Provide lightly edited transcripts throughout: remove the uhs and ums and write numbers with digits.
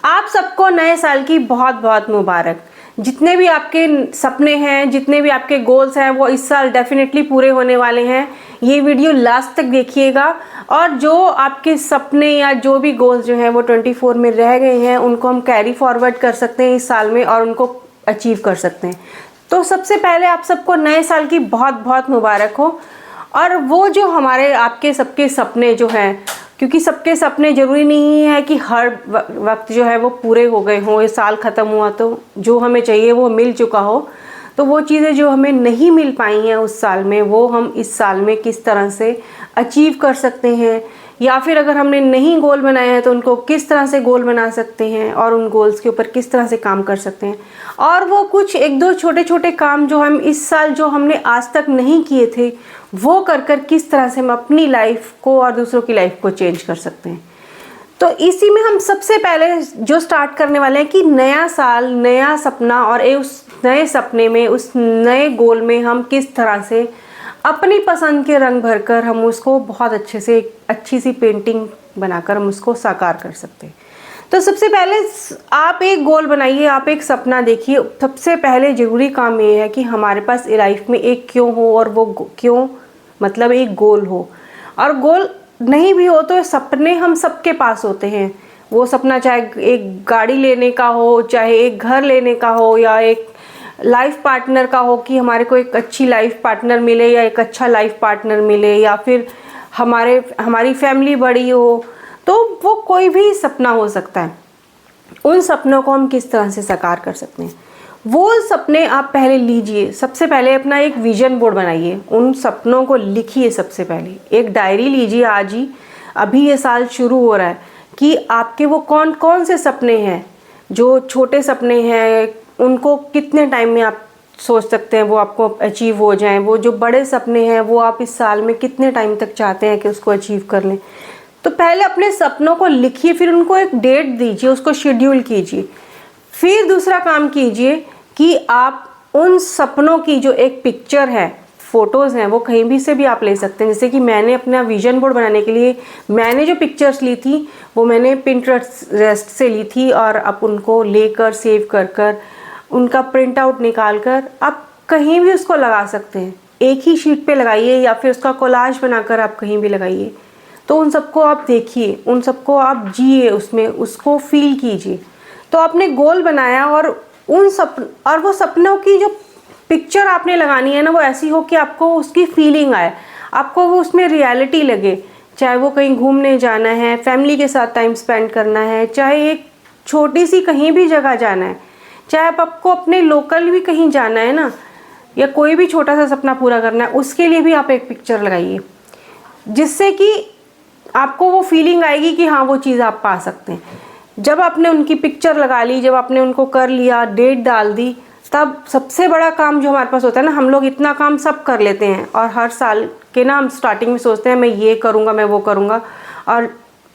आप सबको नए साल की बहुत बहुत मुबारक। जितने भी आपके सपने हैं, जितने भी आपके गोल्स हैं, वो इस साल डेफिनेटली पूरे होने वाले हैं। ये वीडियो लास्ट तक देखिएगा और जो आपके सपने या जो भी गोल्स जो हैं वो 24 में रह गए हैं, उनको हम कैरी फॉरवर्ड कर सकते हैं इस साल में और उनको अचीव कर सकते हैं। तो सबसे पहले आप सबको नए साल की बहुत बहुत मुबारक हो। और वो जो हमारे आपके सबके सपने जो हैं, क्योंकि सबके सपने ज़रूरी नहीं है कि हर वक्त जो है वो पूरे हो गए हों, ये साल ख़त्म हुआ तो जो हमें चाहिए वो मिल चुका हो। तो वो चीज़ें जो हमें नहीं मिल पाई हैं उस साल में, वो हम इस साल में किस तरह से अचीव कर सकते हैं, या फिर अगर हमने नहीं गोल बनाए हैं तो उनको किस तरह से गोल बना सकते हैं और उन गोल्स के ऊपर किस तरह से काम कर सकते हैं। और वो कुछ एक दो छोटे छोटे काम जो हम इस साल जो हमने आज तक नहीं किए थे, वो कर कर किस तरह से हम अपनी लाइफ को और दूसरों की लाइफ को चेंज कर सकते हैं। तो इसी में हम सबसे पहले जो स्टार्ट करने वाले हैं कि नया साल, नया सपना, और उस नए सपने में, उस नए गोल में हम किस तरह से अपनी पसंद के रंग भरकर हम उसको बहुत अच्छे से अच्छी सी पेंटिंग बनाकर हम उसको साकार कर सकते हैं। तो सबसे पहले आप एक गोल बनाइए, आप एक सपना देखिए। सबसे पहले ज़रूरी काम ये है कि हमारे पास लाइफ में एक क्यों हो, और वो क्यों मतलब एक गोल हो। और गोल नहीं भी हो तो सपने हम सबके पास होते हैं। वो सपना चाहे एक गाड़ी लेने का हो, चाहे एक घर लेने का हो, या एक लाइफ पार्टनर का हो कि हमारे को एक अच्छी लाइफ पार्टनर मिले, या एक अच्छा लाइफ पार्टनर मिले, या फिर हमारी फैमिली बड़ी हो। तो वो कोई भी सपना हो सकता है। उन सपनों को हम किस तरह से साकार कर सकते हैं, वो सपने आप पहले लीजिए। सबसे पहले अपना एक विजन बोर्ड बनाइए, उन सपनों को लिखिए। सबसे पहले एक डायरी लीजिए आज ही, अभी ये साल शुरू हो रहा है, कि आपके वो कौन कौन से सपने हैं। जो छोटे सपने हैं उनको कितने टाइम में आप सोच सकते हैं वो आपको अचीव हो जाएं। वो जो बड़े सपने हैं वो आप इस साल में कितने टाइम तक चाहते हैं कि उसको अचीव कर लें। तो पहले अपने सपनों को लिखिए, फिर उनको एक डेट दीजिए, उसको शेड्यूल कीजिए। फिर दूसरा काम कीजिए कि आप उन सपनों की जो एक पिक्चर है, फ़ोटोज़ हैं, वो कहीं भी से भी आप ले सकते हैं। जैसे कि मैंने अपना विजन बोर्ड बनाने के लिए मैंने जो पिक्चर्स ली थी वो मैंने पिंटरेस्ट से ली थी, और अब उनको लेकर सेव कर कर उनका प्रिंट आउट निकाल कर आप कहीं भी उसको लगा सकते हैं। एक ही शीट पे लगाइए या फिर उसका कोलाज बनाकर आप कहीं भी लगाइए। तो उन सबको आप देखिए, उन सबको आप जिए, उसमें उसको फील कीजिए। तो आपने गोल बनाया, और वो सपनों की जो पिक्चर आपने लगानी है ना, वो ऐसी हो कि आपको उसकी फीलिंग आए, आपको वो उसमें रियलिटी लगे। चाहे वो कहीं घूमने जाना है, फैमिली के साथ टाइम स्पेंड करना है, चाहे एक छोटी सी कहीं भी जगह जाना है, चाहे आपको अपने लोकल भी कहीं जाना है ना, या कोई भी छोटा सा सपना पूरा करना है, उसके लिए भी आप एक पिक्चर लगाइए, जिससे कि आपको वो फीलिंग आएगी कि हाँ वो चीज़ आप पा सकते हैं। जब आपने उनकी पिक्चर लगा ली, जब आपने उनको कर लिया, डेट डाल दी, तब सबसे बड़ा काम जो हमारे पास होता है ना, हम लोग इतना काम सब कर लेते हैं और हर साल के ना हम स्टार्टिंग में सोचते हैं मैं ये करूँगा, मैं वो करूँगा, और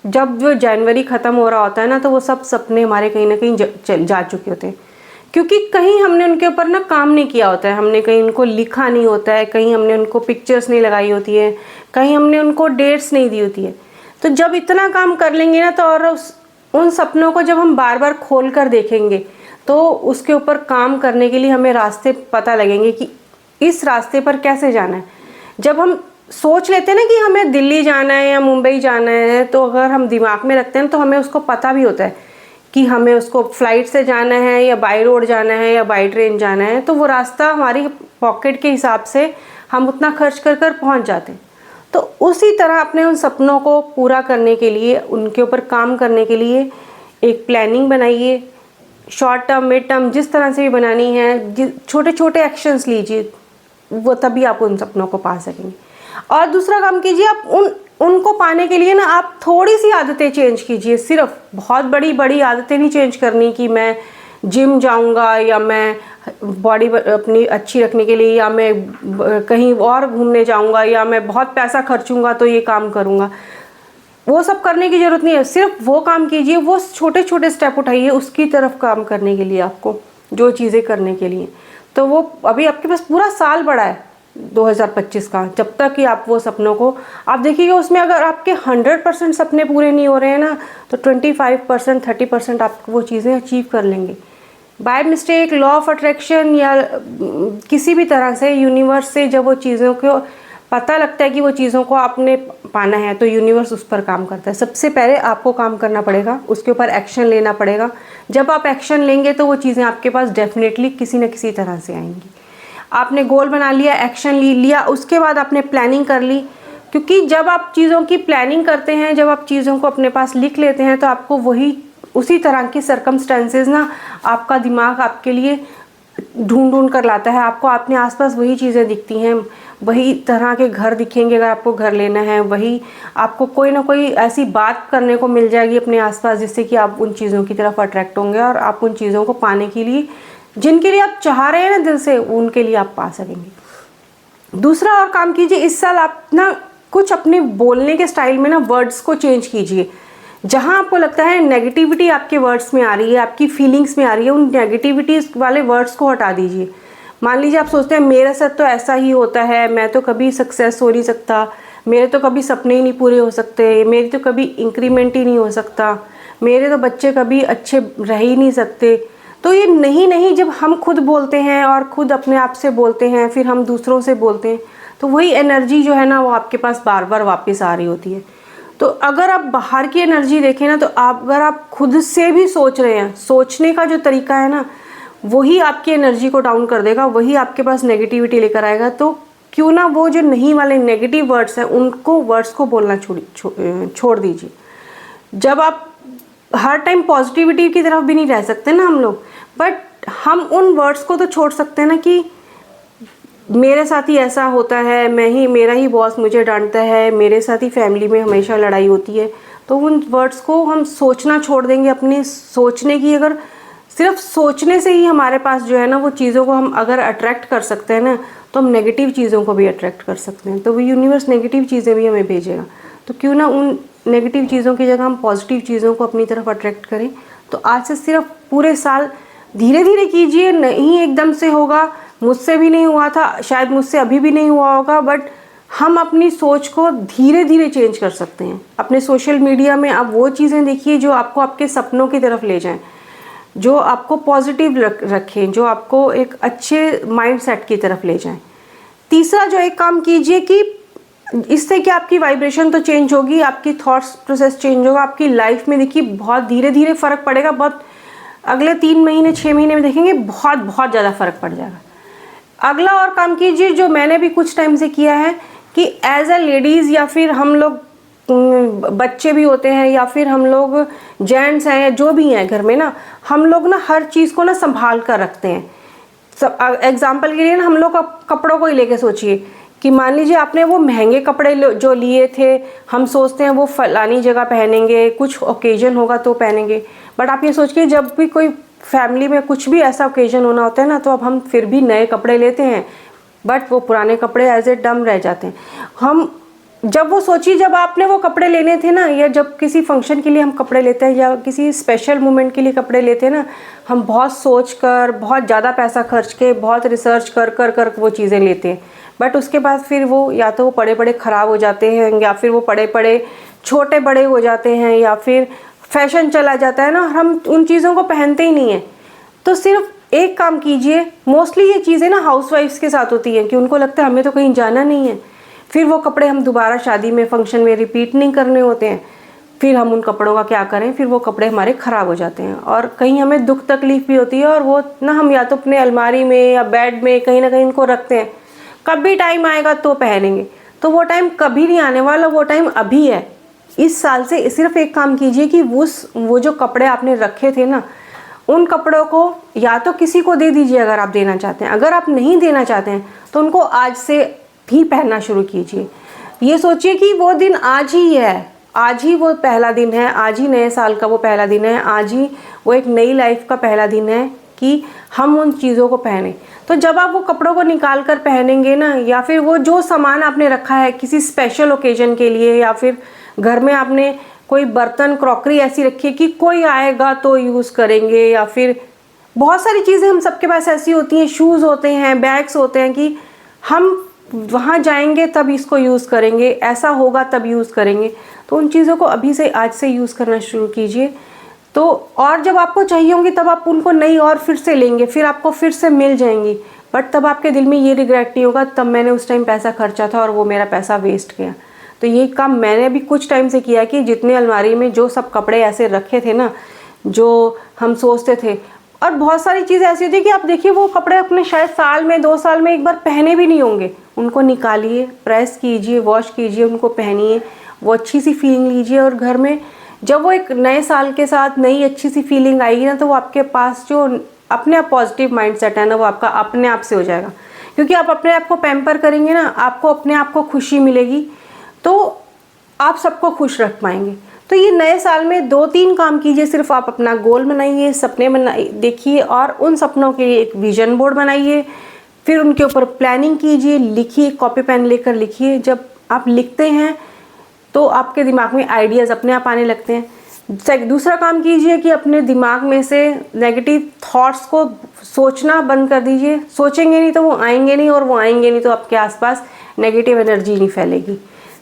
जब जो जनवरी ख़त्म हो रहा होता है ना, तो वो सब सपने हमारे कहीं ना कहीं जा चुके होते हैं, क्योंकि कहीं हमने उनके ऊपर ना काम नहीं किया होता है, हमने कहीं उनको लिखा नहीं होता है, कहीं हमने उनको पिक्चर्स नहीं लगाई होती है, कहीं हमने उनको डेट्स नहीं दी होती है। तो जब इतना काम कर लेंगे ना, तो और उन सपनों को जब हम बार बार खोल कर देखेंगे, तो उसके ऊपर काम करने के लिए हमें रास्ते पता लगेंगे कि इस रास्ते पर कैसे जाना है। जब हम सोच लेते हैं ना कि हमें दिल्ली जाना है या मुंबई जाना है, तो अगर हम दिमाग में रखते हैं तो हमें उसको पता भी होता है कि हमें उसको फ्लाइट से जाना है या बाई रोड जाना है या बाई ट्रेन जाना है। तो वो रास्ता हमारी पॉकेट के हिसाब से हम उतना खर्च कर कर पहुँच जाते हैं। तो उसी तरह अपने उन सपनों को पूरा करने के लिए, उनके ऊपर काम करने के लिए एक प्लानिंग बनाइए। शॉर्ट टर्म, मिड टर्म, जिस तरह से भी बनानी है, छोटे छोटे एक्शंस लीजिए, वो तभी आप उन सपनों को पा सकेंगे। और दूसरा काम कीजिए, आप उनको पाने के लिए ना आप थोड़ी सी आदतें चेंज कीजिए। सिर्फ बहुत बड़ी बड़ी आदतें नहीं चेंज करनी कि मैं जिम जाऊंगा, या मैं बॉडी अपनी अच्छी रखने के लिए, या मैं कहीं और घूमने जाऊंगा, या मैं बहुत पैसा खर्चूंगा तो ये काम करूंगा। वो सब करने की ज़रूरत नहीं है। सिर्फ वो काम कीजिए, वो छोटे छोटे स्टेप उठाइए उसकी तरफ काम करने के लिए, आपको जो चीज़ें करने के लिए। तो वो अभी आपके पास पूरा साल बड़ा है, 2025 का, जब तक कि आप वो सपनों को आप देखिएगा, उसमें अगर आपके 100% सपने पूरे नहीं हो रहे हैं ना, तो 25%, 30% आप वो चीज़ें अचीव कर लेंगे। By mistake law of attraction या किसी भी तरह से यूनिवर्स से जब वो चीज़ों को पता लगता है कि वो चीज़ों को आपने पाना है, तो यूनिवर्स उस पर काम करता है। सबसे पहले आपको काम करना पड़ेगा, उसके ऊपर एक्शन लेना पड़ेगा। जब आप एक्शन लेंगे तो वो चीज़ें आपके पास डेफिनेटली किसी न किसी तरह से आएंगी। आपने गोल बना लिया, एक्शन लिया, उसके बाद आपने प्लानिंग कर ली, क्योंकि जब आप चीज़ों की प्लानिंग करते हैं, जब आप चीज़ों को अपने पास लिख लेते हैं, तो आपको वही उसी तरह की सर्कमस्टेंसेस ना आपका दिमाग आपके लिए ढूंढ कर लाता है। आपको अपने आसपास वही चीज़ें दिखती हैं, वही तरह के घर दिखेंगे अगर आपको घर लेना है, वही आपको कोई ना कोई ऐसी बात करने को मिल जाएगी अपने आसपास जिससे कि आप उन चीज़ों की तरफ अट्रैक्ट होंगे और आप उन चीज़ों को पाने के लिए, जिनके लिए आप चाह रहे हैं ना दिल से, उनके लिए आप पा सकेंगे। दूसरा और काम कीजिए, इस साल आप ना कुछ अपने बोलने के स्टाइल में ना वर्ड्स को चेंज कीजिए। जहाँ आपको लगता है नेगेटिविटी आपके वर्ड्स में आ रही है, आपकी फीलिंग्स में आ रही है, उन नेगेटिविटी वाले वर्ड्स को हटा दीजिए। मान लीजिए आप सोचते हैं मेरे साथ तो ऐसा ही होता है, मैं तो कभी सक्सेस हो नहीं सकता, मेरे तो कभी सपने ही नहीं पूरे हो सकते, मेरी तो कभी इंक्रीमेंट ही नहीं हो सकता, मेरे तो बच्चे कभी अच्छे रह ही नहीं सकते। तो ये नहीं, जब हम खुद बोलते हैं और खुद अपने आप से बोलते हैं, फिर हम दूसरों से बोलते हैं, तो वही एनर्जी जो है ना वो आपके पास बार बार वापस आ रही होती है। तो अगर आप बाहर की एनर्जी देखें ना, तो अगर आप खुद से भी सोच रहे हैं, सोचने का जो तरीका है ना, वही आपकी एनर्जी को डाउन कर देगा, वही आपके पास नेगेटिविटी लेकर आएगा। तो क्यों ना वो जो नहीं वाले नेगेटिव वर्ड्स हैं, उनको वर्ड्स को बोलना छोड़ दीजिए। जब आप हर टाइम पॉजिटिविटी की तरफ भी नहीं रह सकते ना हम लोग, बट हम उन वर्ड्स को तो छोड़ सकते हैं ना कि मेरे साथ ही ऐसा होता है, मेरा ही बॉस मुझे डांटता है, मेरे साथ ही फैमिली में हमेशा लड़ाई होती है। तो उन वर्ड्स को हम सोचना छोड़ देंगे। अपने सोचने की, अगर सिर्फ सोचने से ही हमारे पास जो है ना वो चीज़ों को हम अगर अट्रैक्ट कर सकते हैं ना, तो हम नेगेटिव चीज़ों को भी अट्रैक्ट कर सकते हैं। तो वो यूनिवर्स नेगेटिव चीज़ें भी हमें भेजेगा। तो क्यों ना उन नेगेटिव चीज़ों की जगह हम पॉजिटिव चीज़ों को अपनी तरफ अट्रैक्ट करें। तो आज से सिर्फ पूरे साल धीरे धीरे कीजिए, नहीं एकदम से होगा। मुझसे भी नहीं हुआ था, शायद मुझसे अभी भी नहीं हुआ होगा, बट हम अपनी सोच को धीरे धीरे चेंज कर सकते हैं। अपने सोशल मीडिया में आप वो चीज़ें देखिए जो आपको आपके सपनों की तरफ ले जाएं, जो आपको पॉजिटिव रखें, जो आपको एक अच्छे माइंडसेट की तरफ ले जाएं। तीसरा जो एक काम कीजिए कि इससे क्या आपकी वाइब्रेशन तो चेंज होगी, आपकी थॉट्स प्रोसेस चेंज होगा, आपकी लाइफ में देखिए बहुत धीरे धीरे फ़र्क पड़ेगा। बहुत अगले 3 महीने 6 महीने में देखेंगे बहुत ज़्यादा फ़र्क पड़ जाएगा। अगला और काम कीजिए जो मैंने भी कुछ टाइम से किया है कि एज अ लेडीज़, या फिर हम लोग बच्चे भी होते हैं, या फिर हम लोग जेंट्स हैं, या जो भी हैं घर में ना, हम लोग ना हर चीज़ को ना संभाल कर रखते हैं। एग्जाम्पल के लिए ना हम लोग कपड़ों को ही लेके सोचिए कि मान लीजिए आपने वो महंगे कपड़े जो लिए थे, हम सोचते हैं वो फलानी जगह पहनेंगे, कुछ ओकेजन होगा तो पहनेंगे, बट आप ये सोच के जब भी कोई फैमिली में कुछ भी ऐसा ओकेजन होना होता है ना, तो अब हम फिर भी नए कपड़े लेते हैं, बट वो पुराने कपड़े एज ए डम रह जाते हैं। हम जब वो सोचिए जब आपने वो कपड़े लेने थे ना, या जब किसी फंक्शन के लिए हम कपड़े लेते हैं या किसी स्पेशल मोमेंट के लिए कपड़े लेते हैं ना, हम बहुत सोच कर, बहुत ज़्यादा पैसा खर्च के, बहुत रिसर्च कर वो चीज़ें लेते हैं, बट उसके बाद फिर वो या तो वो पड़े पड़े ख़राब हो जाते हैं, या फिर वो पड़े पड़े छोटे बड़े हो जाते हैं, या फिर फैशन चला जाता है ना, हम उन चीज़ों को पहनते ही नहीं हैं। तो सिर्फ एक काम कीजिए, मोस्टली ये चीज़ें ना हाउसवाइफ्स के साथ होती हैं कि उनको लगता है हमें तो कहीं जाना नहीं है, फिर वो कपड़े हम दोबारा शादी में, फंक्शन में रिपीट नहीं करने होते हैं, फिर हम उन कपड़ों का क्या करें, फिर वो कपड़े हमारे ख़राब हो जाते हैं और कहीं हमें दुख तकलीफ़ भी होती है, और वो ना हम या तो अपने अलमारी में या बेड में कहीं ना कहीं इनको रखते हैं, कभी टाइम आएगा तो पहनेंगे। तो वो टाइम कभी नहीं आने वाला, वो टाइम अभी है। इस साल से सिर्फ एक काम कीजिए कि वो जो कपड़े आपने रखे थे ना, उन कपड़ों को या तो किसी को दे दीजिए अगर आप देना चाहते हैं, अगर आप नहीं देना चाहते हैं तो उनको आज से भी पहनना शुरू कीजिए। ये सोचिए कि वो दिन आज ही है, आज ही वो पहला दिन है, आज ही नए साल का वो पहला दिन है, आज ही वो एक नई लाइफ का पहला दिन है कि हम उन चीज़ों को पहने। तो जब आप वो कपड़ों को निकाल कर पहनेंगे ना, या फिर वो जो सामान आपने रखा है किसी स्पेशल ओकेजन के लिए, या फिर घर में आपने कोई बर्तन क्रॉकरी ऐसी रखी है कि कोई आएगा तो यूज़ करेंगे, या फिर बहुत सारी चीज़ें हम सबके पास ऐसी होती हैं, शूज़ होते हैं, बैग्स होते हैं कि हम वहाँ जाएंगे तब इसको यूज़ करेंगे, ऐसा होगा तब यूज़ करेंगे। तो उन चीज़ों को अभी से, आज से यूज़ करना शुरू कीजिए। तो और जब आपको चाहिए होंगी तब आप उनको नहीं और फिर से लेंगे, फिर आपको फिर से मिल जाएंगी, बट तब आपके दिल में ये रिग्रेट नहीं होगा तब मैंने उस टाइम पैसा खर्चा था और वो मेरा पैसा वेस्ट गया। तो ये काम मैंने अभी कुछ टाइम से किया कि जितने अलमारी में जो सब कपड़े ऐसे रखे थे ना, जो हम सोचते थे, और बहुत सारी चीज़ें ऐसी होती है कि आप देखिए वो कपड़े अपने शायद साल में 2 साल में एक बार पहने भी नहीं होंगे, उनको निकालिए, प्रेस कीजिए, वॉश कीजिए, उनको पहनिए, वो अच्छी सी फीलिंग लीजिए। और घर में जब वो एक नए साल के साथ नई अच्छी सी फीलिंग आएगी ना, तो वो आपके पास जो अपने आप पॉजिटिव माइंडसेट है ना, वो आपका अपने आप से हो जाएगा। क्योंकि आप अपने आप को पैम्पर करेंगे ना, आपको अपने आप को खुशी मिलेगी, तो आप सबको खुश रख पाएंगे। तो ये नए साल में 2-3 काम कीजिए। सिर्फ आप अपना गोल बनाइए, सपने बनाइए, देखिए, और उन सपनों के लिए एक विजन बोर्ड बनाइए, फिर उनके ऊपर प्लानिंग कीजिए, लिखिए, कॉपी पेन लेकर लिखिए। जब आप लिखते हैं तो आपके दिमाग में आइडियाज़ अपने आप आने लगते हैं। दूसरा काम कीजिए कि अपने दिमाग में से नेगेटिव थॉट्स को सोचना बंद कर दीजिए। सोचेंगे नहीं तो वो आएंगे नहीं, और वो आएंगे नहीं तो आपके आसपास नेगेटिव एनर्जी नहीं फैलेगी।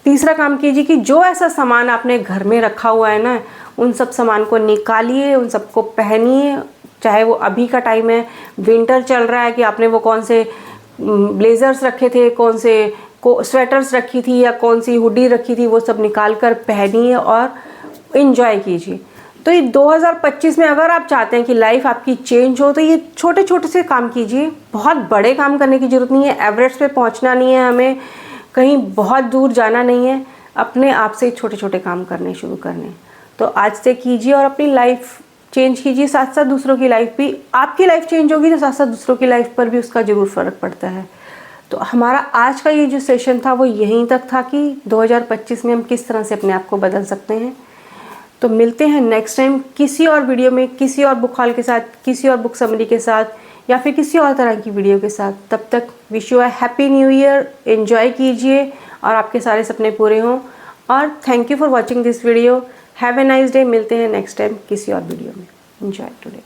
तीसरा काम कीजिए कि जो ऐसा सामान आपने घर में रखा हुआ है ना, उन सब सामान को निकालिए, उन सबको पहनिए। चाहे वो अभी का टाइम है, विंटर चल रहा है, कि आपने वो कौन से ब्लेजर्स रखे थे, कौन से स्वेटर्स रखी थी, या कौन सी हुडी रखी थी, वो सब निकाल कर पहनिए और इन्जॉय कीजिए। तो ये 2025 में अगर आप चाहते हैं कि लाइफ आपकी चेंज हो, तो ये छोटे छोटे से काम कीजिए। बहुत बड़े काम करने की ज़रूरत नहीं है, एवरेस्ट पे पहुंचना नहीं है, हमें कहीं बहुत दूर जाना नहीं है। अपने आप से छोटे छोटे काम करने शुरू करने, तो आज से कीजिए और अपनी लाइफ चेंज कीजिए। साथ साथ दूसरों की लाइफ भी, आपकी लाइफ चेंज होगी तो साथ साथ दूसरों की लाइफ पर भी उसका ज़रूर फ़र्क पड़ता है। तो हमारा आज का ये जो सेशन था वो यहीं तक था कि 2025 में हम किस तरह से अपने आप को बदल सकते हैं। तो मिलते हैं नेक्स्ट टाइम किसी और वीडियो में, किसी और बुक हॉल के साथ, किसी और बुक समरी के साथ, या फिर किसी और तरह की वीडियो के साथ। तब तक wish you a happy new year, enjoy कीजिए और आपके सारे सपने पूरे हों। और thank you for watching this video. Have a nice day. मिलते हैं नेक्स्ट टाइम किसी और वीडियो में। Enjoy today.